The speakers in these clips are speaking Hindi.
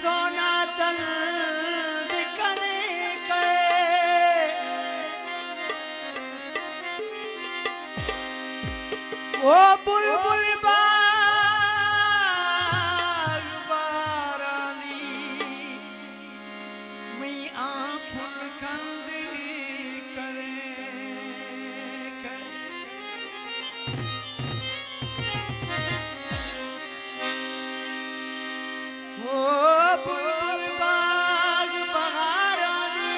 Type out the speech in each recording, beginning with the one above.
सोना तन दिखने के वो बुलबुल बाग बारानी मी आंखुन कंद करे वो बुलबुल बाग बहारानी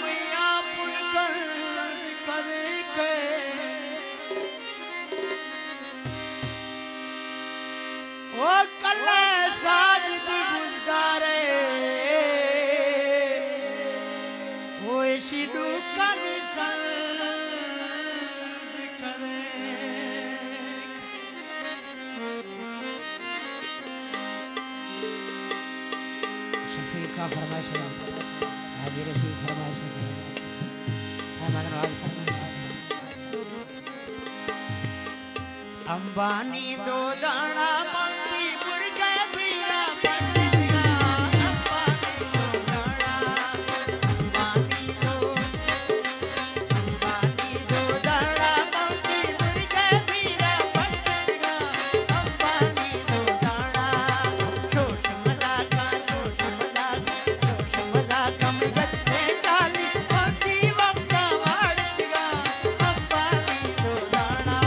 मी आंखुन कंद करे ओ कल्ले साजिद गुज़ारे ओ शिदू कन संग करे शफीक का फरमाइश है हाजी रफीक फरमाइश से अहमद नवाज फरमाइश से अंबानी दो दाना मंदी मुर्गे बीरा पंडिया अंबानी दो दाना अंबानी दो दाना मंदी मुर्गे बीरा पंडिया अंबानी दो दाना जोश मजाका में बच्चे डाली मंदी वक्का वाड़िया अंबानी दो दाना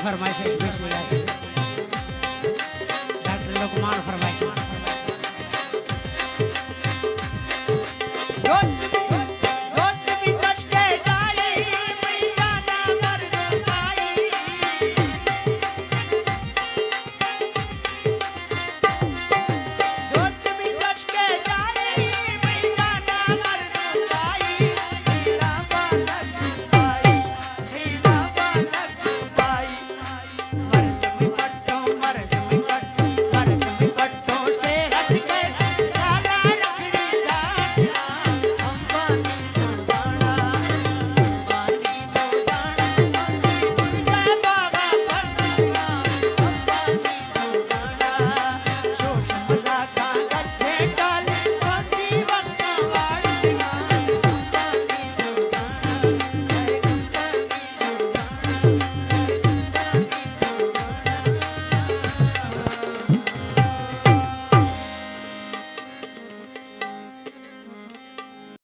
फरमाइश पेश लिया डॉक्टर लोकमान फरमाइश